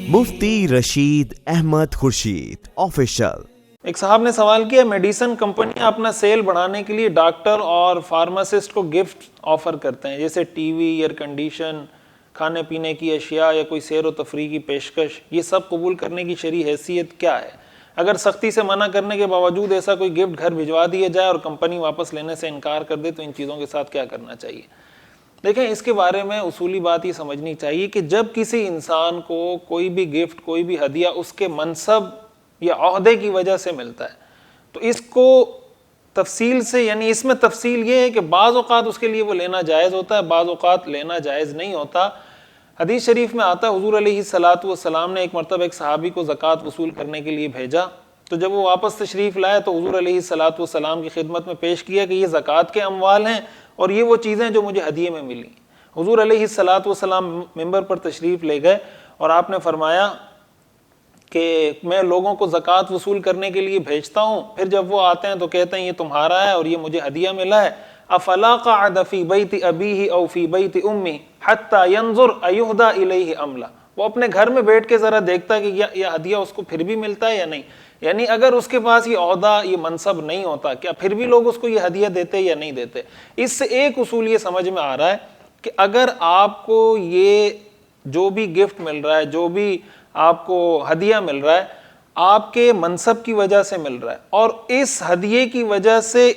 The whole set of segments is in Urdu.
مفتی رشید احمد خورشید آفیشل۔ ایک صاحب نے سوال کیا، میڈیسن کمپنیاں اپنا سیل بڑھانے کے لیے ڈاکٹر اور فارماسسٹ کو گفٹ آفر کرتے ہیں، جیسے ٹی وی، ایئر کنڈیشن، کھانے پینے کی اشیاء یا کوئی سیر و تفریح کی پیشکش، یہ سب قبول کرنے کی شرعی حیثیت کیا ہے؟ اگر سختی سے منع کرنے کے باوجود ایسا کوئی گفٹ گھر بھجوا دیا جائے اور کمپنی واپس لینے سے انکار کر دے تو ان چیزوں کے ساتھ کیا کرنا چاہیے؟ دیکھیں، اس کے بارے میں اصولی بات یہ سمجھنی چاہیے کہ جب کسی انسان کو کوئی بھی گفٹ، کوئی بھی ہدیہ اس کے منصب یا عہدے کی وجہ سے ملتا ہے تو اس کو تفصیل سے، یعنی اس میں تفصیل یہ ہے کہ بعض اوقات اس کے لیے وہ لینا جائز ہوتا ہے، بعض اوقات لینا جائز نہیں ہوتا۔ حدیث شریف میں آتا ہے، حضور علیہ الصلوۃ والسلام نے ایک مرتبہ ایک صحابی کو زکوٰۃ وصول کرنے کے لیے بھیجا، تو جب وہ واپس تشریف لائے تو حضور علیہ الصلوۃ والسلام کی خدمت میں پیش کیا کہ یہ زکوٰۃ کے اموال ہیں اور یہ وہ چیزیں جو مجھے ہدیے میں ملی۔ حضور علیہ الصلوۃ والسلام ممبر پر تشریف لے گئے اور آپ نے فرمایا کہ میں لوگوں کو زکوٰۃ وصول کرنے کے لیے بھیجتا ہوں، پھر جب وہ آتے ہیں تو کہتے ہیں یہ تمہارا ہے اور یہ مجھے ہدیہ ملا ہے۔ افلا قعد فی بیت ابیہ او فی بیت امہ حتی ینظر ایہدی الیہ ام لا، وہ اپنے گھر میں بیٹھ کے ذرا دیکھتا ہے کہ یہ ہدیہ اس کو پھر بھی ملتا ہے یا نہیں، یعنی اگر اس کے پاس یہ عہدہ، یہ منصب نہیں ہوتا، کیا پھر بھی لوگ اس کو یہ ہدیہ دیتے یا نہیں دیتے؟ اس سے ایک اصول یہ سمجھ میں آ رہا ہے کہ اگر آپ کو یہ جو بھی گفٹ مل رہا ہے، جو بھی آپ کو ہدیہ مل رہا ہے، آپ کے منصب کی وجہ سے مل رہا ہے اور اس ہدیے کی وجہ سے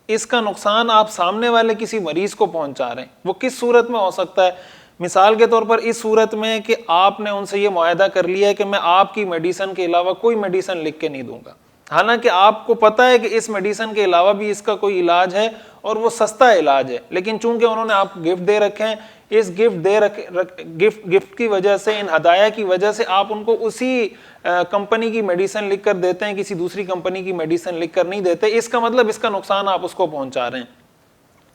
اس کا نقصان آپ سامنے والے کسی مریض کو پہنچا رہے ہیں، وہ کس صورت میں ہو سکتا ہے؟ مثال کے طور پر اس صورت میں کہ آپ نے ان سے یہ معاہدہ کر لیا ہے کہ میں آپ کی میڈیسن کے علاوہ کوئی میڈیسن لکھ کے نہیں دوں گا، حالانکہ آپ کو پتہ ہے کہ اس میڈیسن کے علاوہ بھی اس کا کوئی علاج ہے اور وہ سستا علاج ہے، لیکن چونکہ انہوں نے آپ کو گفٹ دے رکھے ہیں، اس گفٹ کی وجہ سے، ان ہدایہ کی وجہ سے آپ ان کو اسی کمپنی کی میڈیسن لکھ کر دیتے ہیں، کسی دوسری کمپنی کی میڈیسن لکھ کر نہیں دیتے۔ اس کا مطلب اس کا نقصان آپ اس کو پہنچا رہے ہیں۔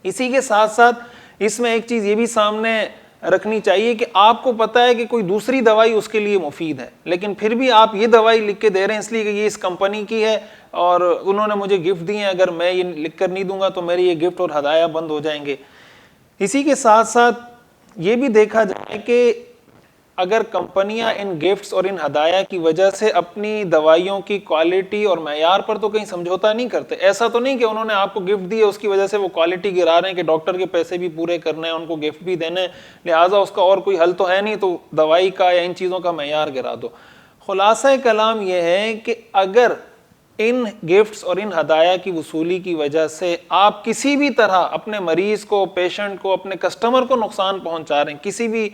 اسی کے ساتھ ساتھ اس میں ایک چیز یہ بھی سامنے رکھنی چاہیے کہ آپ کو پتہ ہے کہ کوئی دوسری دوائی اس کے لیے مفید ہے، لیکن پھر بھی آپ یہ دوائی لکھ کے دے رہے ہیں اس لیے کہ یہ اس کمپنی کی ہے اور انہوں نے مجھے گفٹ دی ہیں، اگر میں یہ لکھ کر نہیں دوں گا تو میرے یہ گفٹ اور ہدایہ بند ہو جائیں گے۔ اسی کے ساتھ ساتھ یہ بھی دیکھا جائے کہ اگر کمپنیاں ان گفٹس اور ان ہدایہ کی وجہ سے اپنی دوائیوں کی کوالٹی اور معیار پر تو کہیں سمجھوتا نہیں کرتے، ایسا تو نہیں کہ انہوں نے آپ کو گفٹ دی ہے اس کی وجہ سے وہ کوالٹی گرا رہے ہیں کہ ڈاکٹر کے پیسے بھی پورے کرنے ہیں، ان کو گفٹ بھی دینے، لہٰذا اس کا اور کوئی حل تو ہے نہیں تو دوائی کا یا ان چیزوں کا معیار گرا دو۔ خلاصہ کلام یہ ہے کہ اگر ان گفٹس اور ان ہدایہ کی وصولی کی وجہ سے آپ کسی بھی طرح اپنے مریض کو، پیشنٹ کو، اپنے کسٹمر کو نقصان پہنچا رہے ہیں کسی بھی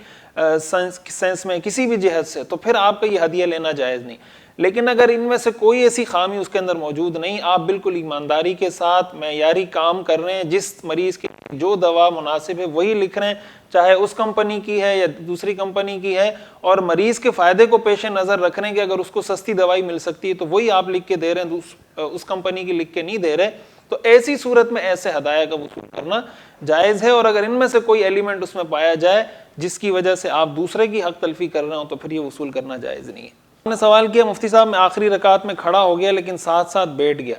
سینس میں، کسی بھی جہت سے، تو پھر آپ کا یہ ہدیہ لینا جائز نہیں۔ لیکن اگر ان میں سے کوئی ایسی خامی اس کے اندر موجود نہیں، آپ بالکل ایمانداری کے ساتھ معیاری کام کر رہے ہیں، جس مریض کی جو دوا مناسب ہے وہی لکھ رہے ہیں، چاہے اس کمپنی کی ہے یا دوسری کمپنی کی ہے، اور مریض کے فائدے کو پیش نظر رکھ رہے ہیں کہ اگر اس کو سستی دوائی مل سکتی ہے تو وہی آپ لکھ کے دے رہے ہیں، اس کمپنی کی لکھ کے نہیں دے رہے، تو ایسی صورت میں ایسے ہدایہ کا وصول کرنا جائز ہے۔ اور اگر ان میں سے کوئی ایلیمنٹ اس میں پایا جائے جس کی وجہ سے آپ دوسرے کی حق تلفی کر رہے ہوں تو پھر یہ وصول کرنا جائز نہیں ہے۔ میں نے سوال کیا، مفتی صاحب میں آخری رکعت میں کھڑا ہو گیا لیکن ساتھ ساتھ بیٹھ گیا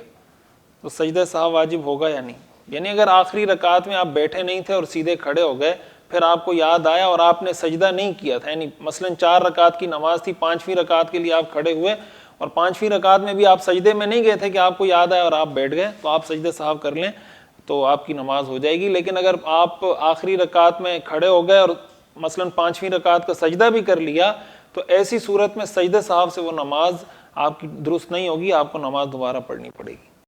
تو سجدہ سہو واجب ہوگا یا نہیں؟ یعنی اگر آخری رکعت میں آپ بیٹھے نہیں تھے اور سیدھے کھڑے ہو گئے، پھر آپ کو یاد آیا اور آپ نے سجدہ نہیں کیا تھا، یعنی مثلا 4 رکعت کی نماز تھی، 5ویں رکعت کے لیے آپ کھڑے ہوئے اور 5ویں رکعت میں بھی آپ سجدے میں نہیں گئے تھے کہ آپ کو یاد آیا اور آپ بیٹھ گئے، تو آپ سجدہ سہو کر لیں تو آپ کی نماز ہو جائے گی۔ لیکن اگر آپ آخری رکعت میں کھڑے ہو گئے اور مثلا 5ویں رکعت کا سجدہ بھی کر لیا تو ایسی صورت میں سجدہ سہو سے وہ نماز آپ کی درست نہیں ہوگی، آپ کو نماز دوبارہ پڑھنی پڑے گی۔